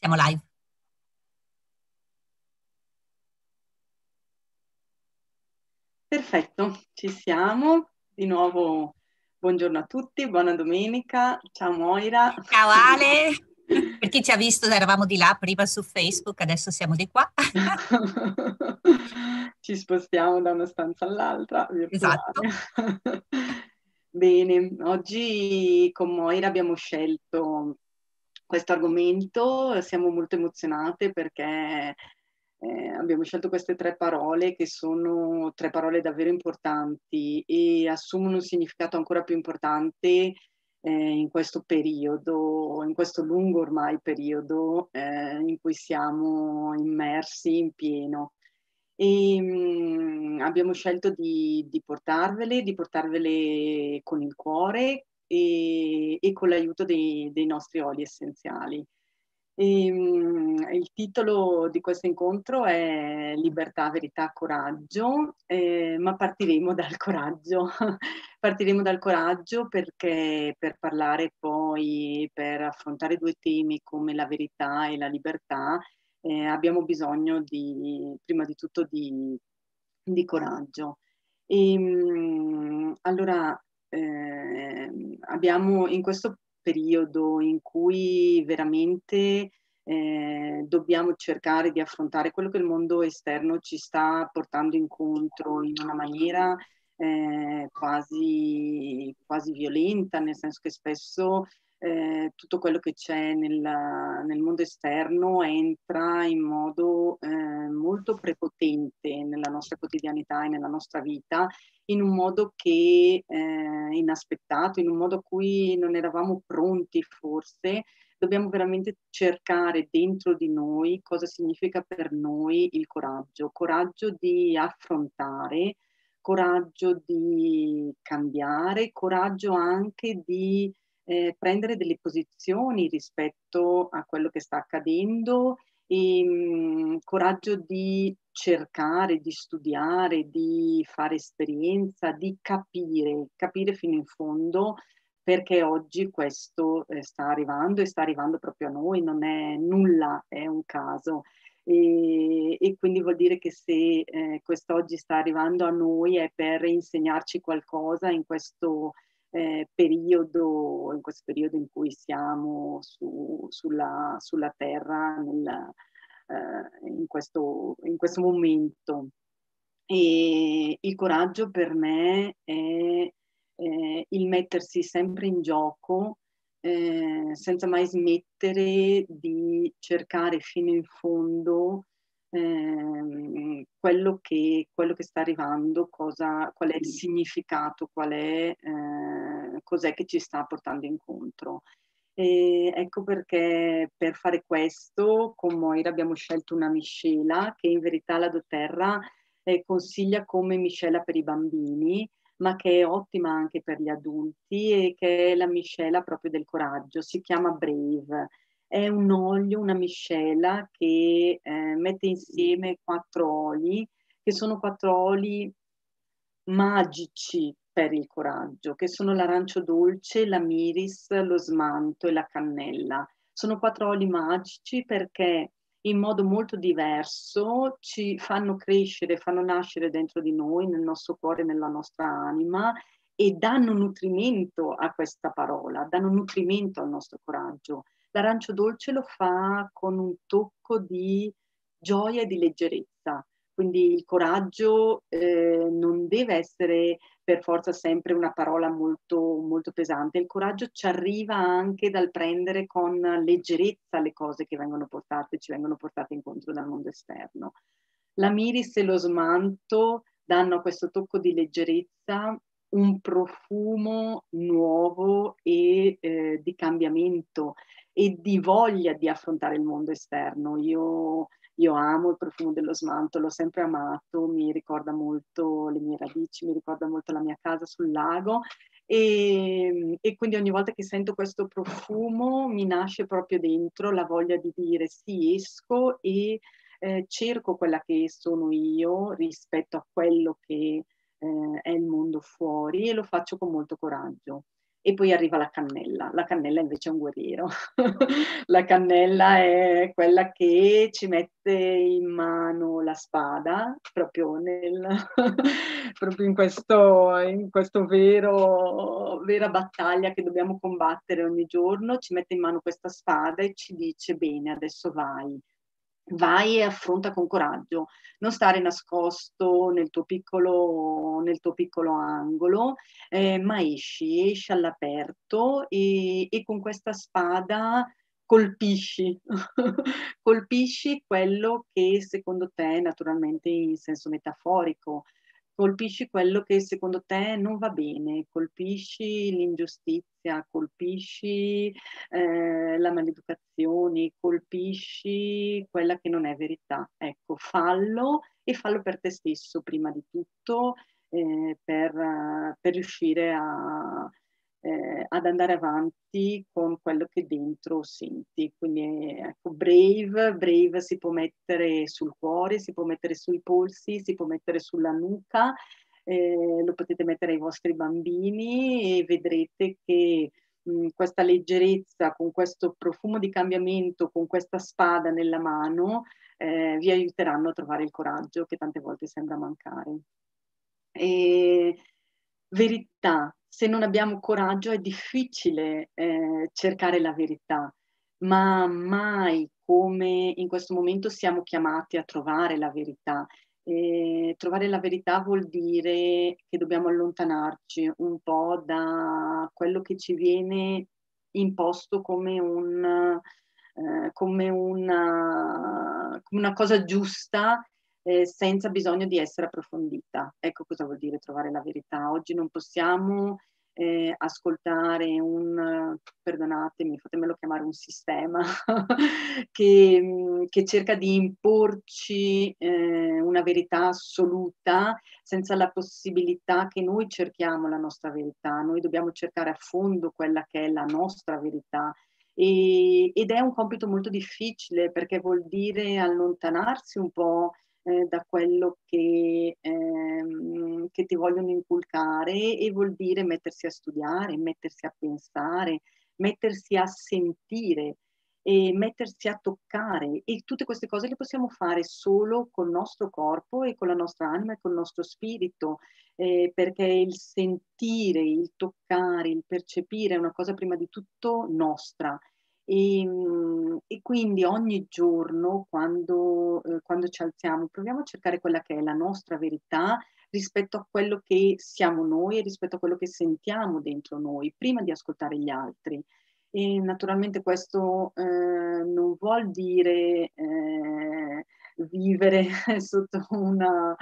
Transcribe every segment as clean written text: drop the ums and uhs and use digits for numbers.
Siamo live. Perfetto, ci siamo. Di nuovo, buongiorno a tutti, buona domenica. Ciao Moira. Ciao Ale, per chi ci ha visto eravamo di là prima su Facebook, adesso siamo di qua. Ci spostiamo da una stanza all'altra, Esatto. virtuale. Bene, oggi con Moira abbiamo scelto questo argomento, siamo molto emozionate perché abbiamo scelto queste tre parole che sono tre parole davvero importanti e assumono un significato ancora più importante in questo periodo, in questo lungo ormai periodo in cui siamo immersi in pieno. E abbiamo scelto di portarvele con il cuore e con l'aiuto dei nostri oli essenziali. Il titolo di questo incontro è Libertà, Verità, Coraggio, ma partiremo dal coraggio. Partiremo dal coraggio perché per parlare poi, per affrontare due temi come la verità e la libertà, abbiamo bisogno prima di tutto di coraggio. Allora, abbiamo in questo periodo in cui veramente dobbiamo cercare di affrontare quello che il mondo esterno ci sta portando incontro in una maniera quasi violenta, nel senso che spesso tutto quello che c'è nel mondo esterno entra in modo molto prepotente nella nostra quotidianità e nella nostra vita, in un modo che inaspettato, in un modo a cui non eravamo pronti forse. Dobbiamo veramente cercare dentro di noi cosa significa per noi il coraggio, coraggio di affrontare, coraggio di cambiare, coraggio anche di prendere delle posizioni rispetto a quello che sta accadendo e coraggio di cercare, di studiare, di fare esperienza, di capire fino in fondo perché oggi questo sta arrivando e sta arrivando proprio a noi, non è nulla, è un caso. E quindi vuol dire che se quest'oggi sta arrivando a noi è per insegnarci qualcosa in questo periodo in cui siamo sulla Terra, in questo momento. E il coraggio per me è il mettersi sempre in gioco senza mai smettere di cercare fino in fondo quello che sta arrivando, qual è il significato, cos'è che ci sta portando incontro. E ecco perché per fare questo con Moira abbiamo scelto una miscela che in verità la doTERRA consiglia come miscela per i bambini, ma che è ottima anche per gli adulti e che è la miscela proprio del coraggio. Si chiama Brave. È un olio, una miscela che mette insieme quattro oli, che sono quattro oli magici per il coraggio, che sono l'arancio dolce, la miris, lo smanto e la cannella. Sono quattro oli magici perché in modo molto diverso ci fanno crescere, fanno nascere dentro di noi, nel nostro cuore, nella nostra anima e danno nutrimento a questa parola, danno nutrimento al nostro coraggio. L'arancio dolce lo fa con un tocco di gioia e di leggerezza. Quindi il coraggio non deve essere per forza sempre una parola molto, molto pesante. Il coraggio ci arriva anche dal prendere con leggerezza le cose che ci vengono portate incontro dal mondo esterno. La miris e lo smanto danno a questo tocco di leggerezza un profumo nuovo e di cambiamento e di voglia di affrontare il mondo esterno. Io amo il profumo dello smanto, l'ho sempre amato, mi ricorda molto le mie radici, mi ricorda molto la mia casa sul lago e quindi ogni volta che sento questo profumo mi nasce proprio dentro la voglia di dire sì, esco e cerco quella che sono io rispetto a quello che è il mondo fuori e lo faccio con molto coraggio. E poi arriva la cannella. La cannella invece è un guerriero. La cannella è quella che ci mette in mano la spada, proprio, proprio in questo vera battaglia che dobbiamo combattere ogni giorno. Ci mette in mano questa spada e ci dice: bene, adesso vai. Vai e affronta con coraggio, non stare nascosto nel tuo piccolo angolo, ma esci all'aperto e con questa spada colpisci, colpisci quello che secondo te, naturalmente in senso metaforico, colpisci quello che secondo te non va bene, colpisci l'ingiustizia, colpisci la maleducazione, colpisci quella che non è verità. Ecco, fallo e fallo per te stesso prima di tutto, per riuscire ad andare avanti con quello che dentro senti. Quindi ecco, brave si può mettere sul cuore, si può mettere sui polsi, si può mettere sulla nuca, lo potete mettere ai vostri bambini e vedrete che questa leggerezza, con questo profumo di cambiamento, con questa spada nella mano, vi aiuteranno a trovare il coraggio che tante volte sembra mancare. E verità, se non abbiamo coraggio è difficile cercare la verità, ma mai come in questo momento siamo chiamati a trovare la verità. Trovare la verità vuol dire che dobbiamo allontanarci un po' da quello che ci viene imposto come una cosa giusta, senza bisogno di essere approfondita. Ecco cosa vuol dire trovare la verità. Oggi non possiamo ascoltare perdonatemi, fatemelo chiamare un sistema, che cerca di imporci una verità assoluta senza la possibilità che noi cerchiamo la nostra verità. Noi dobbiamo cercare a fondo quella che è la nostra verità. Ed è un compito molto difficile perché vuol dire allontanarsi un po' da quello che ti vogliono inculcare e vuol dire mettersi a studiare, mettersi a pensare, mettersi a sentire e mettersi a toccare, e tutte queste cose le possiamo fare solo col nostro corpo e con la nostra anima e col nostro spirito, perché il sentire, il toccare, il percepire è una cosa prima di tutto nostra. E quindi ogni giorno, quando ci alziamo, proviamo a cercare quella che è la nostra verità rispetto a quello che siamo noi e rispetto a quello che sentiamo dentro noi, prima di ascoltare gli altri. E naturalmente questo non vuol dire vivere sotto una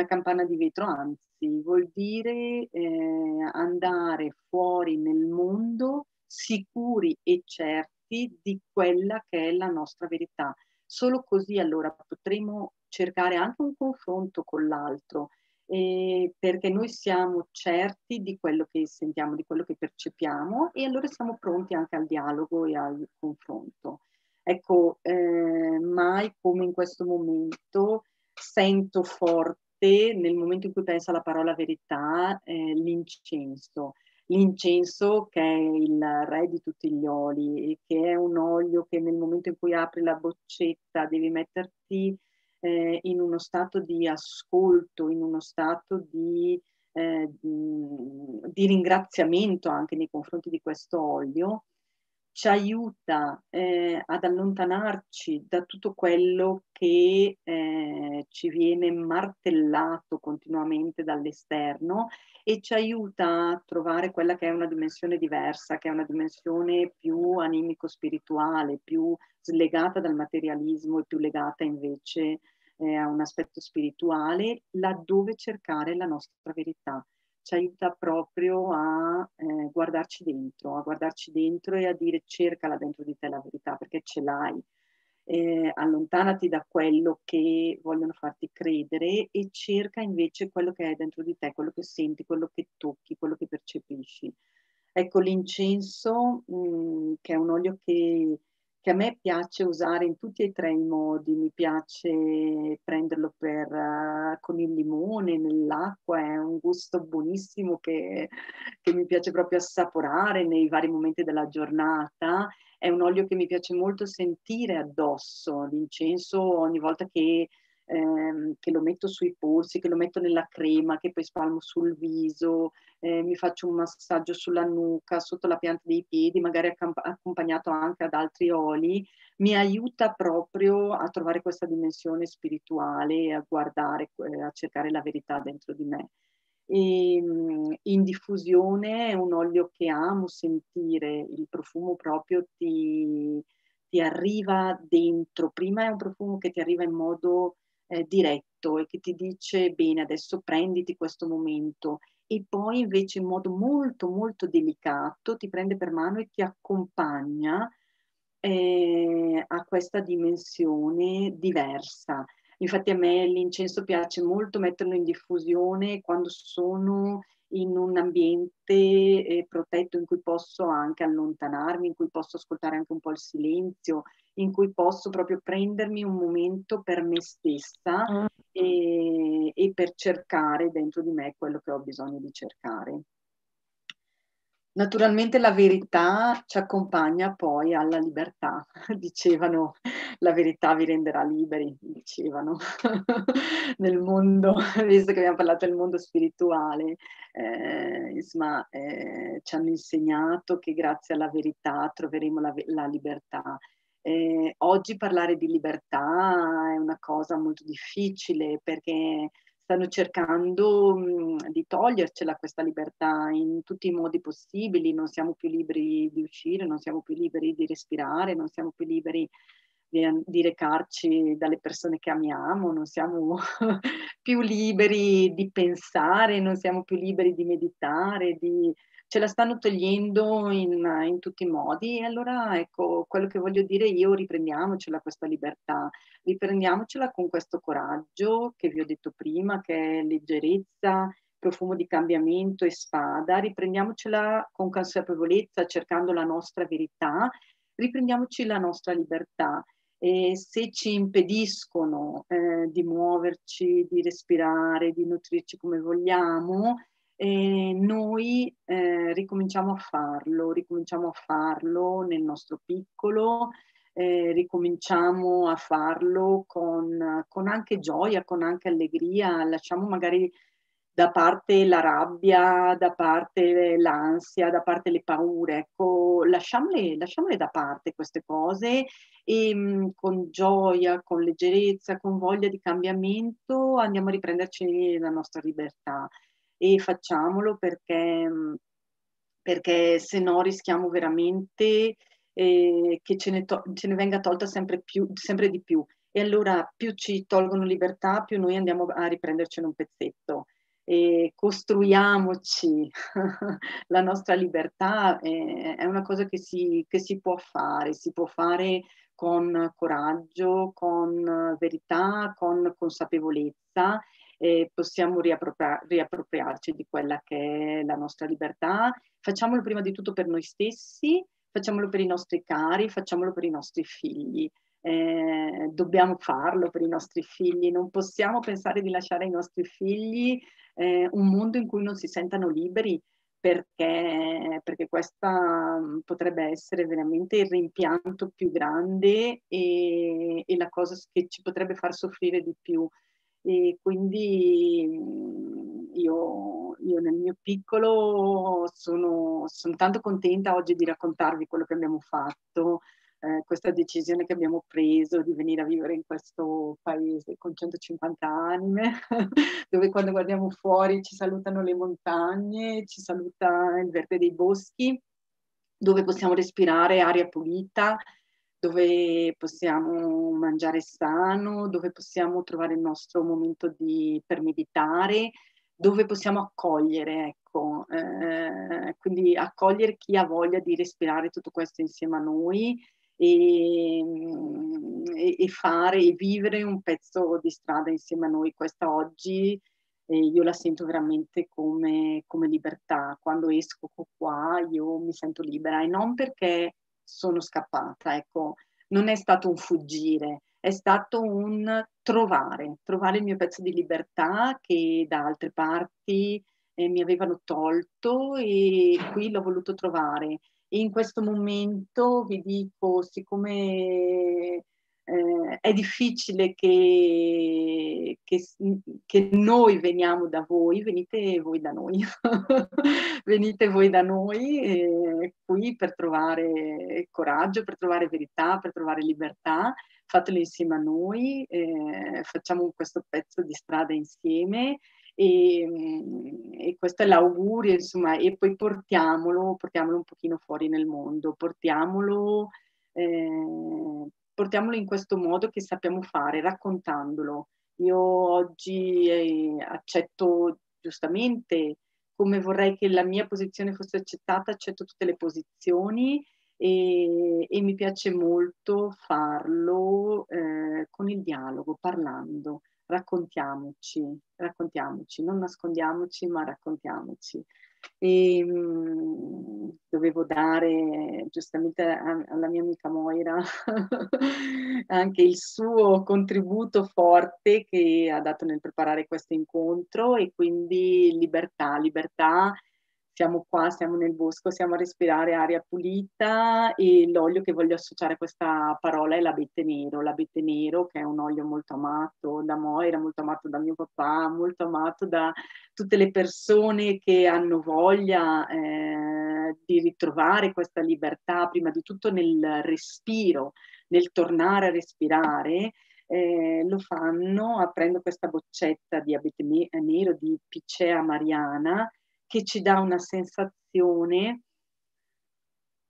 campana di vetro, anzi, vuol dire andare fuori nel mondo sicuri e certi di quella che è la nostra verità. Solo così allora potremo cercare anche un confronto con l'altro, perché noi siamo certi di quello che sentiamo, di quello che percepiamo, e allora siamo pronti anche al dialogo e al confronto. Ecco, mai come in questo momento sento forte, nel momento in cui penso alla parola verità, l'incenso. L'incenso che è il re di tutti gli oli e che è un olio che nel momento in cui apri la boccetta devi metterti in uno stato di ascolto, in uno stato di ringraziamento anche nei confronti di questo olio, ci aiuta ad allontanarci da tutto quello che ci viene martellato continuamente dall'esterno e ci aiuta a trovare quella che è una dimensione diversa, che è una dimensione più animico-spirituale, più slegata dal materialismo e più legata invece a un aspetto spirituale, laddove cercare la nostra verità. Ci aiuta proprio a guardarci dentro e a dire cercala dentro di te la verità, perché ce l'hai. Allontanati da quello che vogliono farti credere e cerca invece quello che è dentro di te, quello che senti, quello che tocchi, quello che percepisci. Ecco, l'incenso, che è un olio che a me piace usare in tutti e tre i modi. Mi piace prenderlo con il limone, nell'acqua, è un gusto buonissimo che mi piace proprio assaporare nei vari momenti della giornata. È un olio che mi piace molto sentire addosso, l'incenso ogni volta che lo metto sui polsi, che lo metto nella crema, che poi spalmo sul viso, mi faccio un massaggio sulla nuca, sotto la pianta dei piedi, magari accompagnato anche ad altri oli, mi aiuta proprio a trovare questa dimensione spirituale e a guardare, a cercare la verità dentro di me. In diffusione è un olio che amo sentire, il profumo proprio ti arriva dentro. Prima è un profumo che ti arriva in modo diretto e che ti dice bene, adesso prenditi questo momento, e poi invece in modo molto molto delicato ti prende per mano e ti accompagna a questa dimensione diversa. Infatti a me l'incenso piace molto metterlo in diffusione quando sono in un ambiente protetto, in cui posso anche allontanarmi, in cui posso ascoltare anche un po' il silenzio, in cui posso proprio prendermi un momento per me stessa e per cercare dentro di me quello che ho bisogno di cercare. Naturalmente la verità ci accompagna poi alla libertà. Dicevano, la verità vi renderà liberi, dicevano, nel mondo, visto che abbiamo parlato del mondo spirituale, insomma, ci hanno insegnato che grazie alla verità troveremo la libertà. Oggi parlare di libertà è una cosa molto difficile, perché stanno cercando di togliercela questa libertà in tutti i modi possibili. Non siamo più liberi di uscire, non siamo più liberi di respirare, non siamo più liberi di recarci dalle persone che amiamo, non siamo più liberi di pensare, non siamo più liberi di meditare, ce la stanno togliendo in tutti i modi. E allora, ecco, quello che voglio dire io: riprendiamocela questa libertà, riprendiamocela con questo coraggio che vi ho detto prima, che è leggerezza, profumo di cambiamento e spada. Riprendiamocela con consapevolezza, cercando la nostra verità, riprendiamoci la nostra libertà. E se ci impediscono di muoverci, di respirare, di nutrirci come vogliamo, noi ricominciamo a farlo nel nostro piccolo, ricominciamo a farlo con anche gioia, con anche allegria. Lasciamo magari da parte la rabbia, da parte l'ansia, da parte le paure. Ecco, lasciamole da parte queste cose e con gioia, con leggerezza, con voglia di cambiamento andiamo a riprenderci la nostra libertà, e facciamolo perché se no rischiamo veramente che ce ne venga tolta sempre di più. E allora più ci tolgono libertà, più noi andiamo a riprendercene un pezzetto. E costruiamoci la nostra libertà. È una cosa che si può fare con coraggio, con verità, con consapevolezza. Possiamo riappropriarci di quella che è la nostra libertà. Facciamolo prima di tutto per noi stessi, facciamolo per i nostri cari, facciamolo per i nostri figli. Dobbiamo farlo per i nostri figli, non possiamo pensare di lasciare ai nostri figli un mondo in cui non si sentano liberi, perché questa potrebbe essere veramente il rimpianto più grande e la cosa che ci potrebbe far soffrire di più. E quindi io nel mio piccolo sono tanto contenta oggi di raccontarvi quello che abbiamo fatto, questa decisione che abbiamo preso di venire a vivere in questo paese con 150 anime, dove quando guardiamo fuori ci salutano le montagne, ci saluta il verde dei boschi, dove possiamo respirare aria pulita, dove possiamo mangiare sano, dove possiamo trovare il nostro momento per meditare, dove possiamo accogliere, ecco, quindi accogliere chi ha voglia di respirare tutto questo insieme a noi e fare e vivere un pezzo di strada insieme a noi. Questa oggi io la sento veramente come libertà. Quando esco qua io mi sento libera, e non perché sono scappata, ecco, non è stato un fuggire, è stato un trovare il mio pezzo di libertà che da altre parti mi avevano tolto e qui l'ho voluto trovare. E in questo momento vi dico, siccome è difficile che noi veniamo da voi, venite voi da noi, venite voi da noi qui per trovare coraggio, per trovare verità, per trovare libertà, fatelo insieme a noi, facciamo questo pezzo di strada insieme e questo è l'augurio, insomma, e poi portiamolo un pochino fuori nel mondo, portiamolo in questo modo che sappiamo fare, raccontandolo. Io oggi accetto giustamente come vorrei che la mia posizione fosse accettata, accetto tutte le posizioni e mi piace molto farlo con il dialogo, parlando. Raccontiamoci, non nascondiamoci, ma raccontiamoci. E dovevo dare giustamente alla mia amica Moira anche il suo contributo forte che ha dato nel preparare questo incontro e quindi libertà, siamo qua, siamo nel bosco, siamo a respirare aria pulita e l'olio che voglio associare a questa parola è l'abete nero che è un olio molto amato da Moira, molto amato da mio papà, molto amato da tutte le persone che hanno voglia di ritrovare questa libertà, prima di tutto nel respiro, nel tornare a respirare. Lo fanno aprendo questa boccetta di abete nero di Picea Mariana che ci dà una sensazione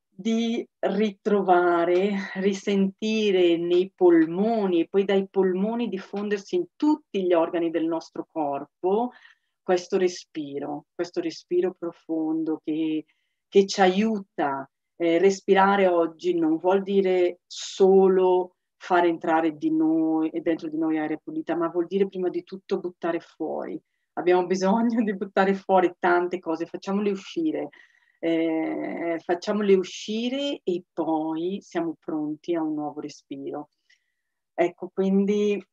di ritrovare, risentire nei polmoni e poi dai polmoni diffondersi in tutti gli organi del nostro corpo questo respiro profondo che ci aiuta. Respirare oggi non vuol dire solo fare entrare di noi e dentro di noi aria pulita, ma vuol dire prima di tutto buttare fuori. Abbiamo bisogno di buttare fuori tante cose, facciamole uscire e poi siamo pronti a un nuovo respiro. Ecco, quindi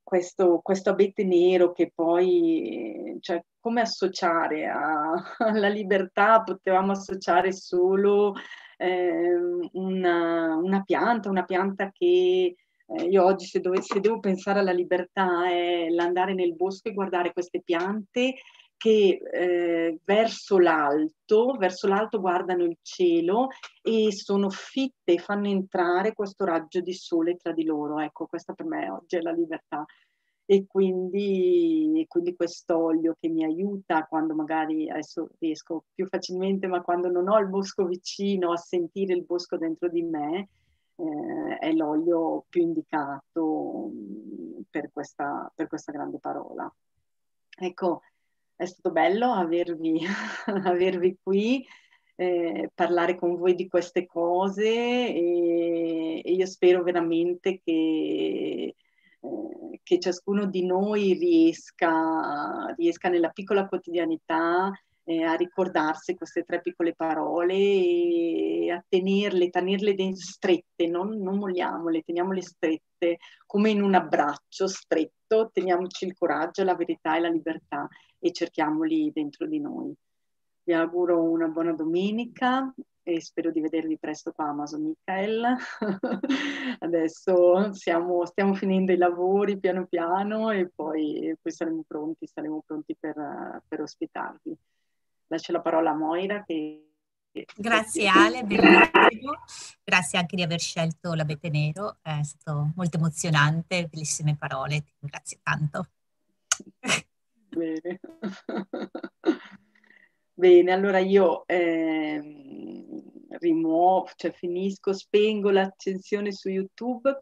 questo abete nero che poi, cioè, come associare alla libertà? Potevamo associare solo una pianta che io oggi se devo pensare alla libertà è l'andare nel bosco e guardare queste piante che verso l'alto guardano il cielo e sono fitte, fanno entrare questo raggio di sole tra di loro. Ecco, questa per me oggi è la libertà. E quindi quest'olio che mi aiuta quando magari adesso riesco più facilmente, ma quando non ho il bosco vicino a sentire il bosco dentro di me, è l'olio più indicato per questa grande parola. Ecco, è stato bello avervi qui, parlare con voi di queste cose e io spero veramente che ciascuno di noi riesca nella piccola quotidianità a ricordarsi queste tre piccole parole e a tenerle strette, non molliamole, teniamole strette come in un abbraccio stretto, teniamoci il coraggio, la verità e la libertà e cerchiamoli dentro di noi. Vi auguro una buona domenica e spero di vedervi presto qua a Amazon Michael. Adesso stiamo finendo i lavori piano piano e poi saremo pronti per ospitarvi. Lascio la parola a Moira Grazie Ale, bellissimo. Grazie anche di aver scelto l'abete nero, è stato molto emozionante, bellissime parole, ti ringrazio tanto. Bene. Bene, allora io rimuovo, cioè finisco, spengo l'accensione su YouTube.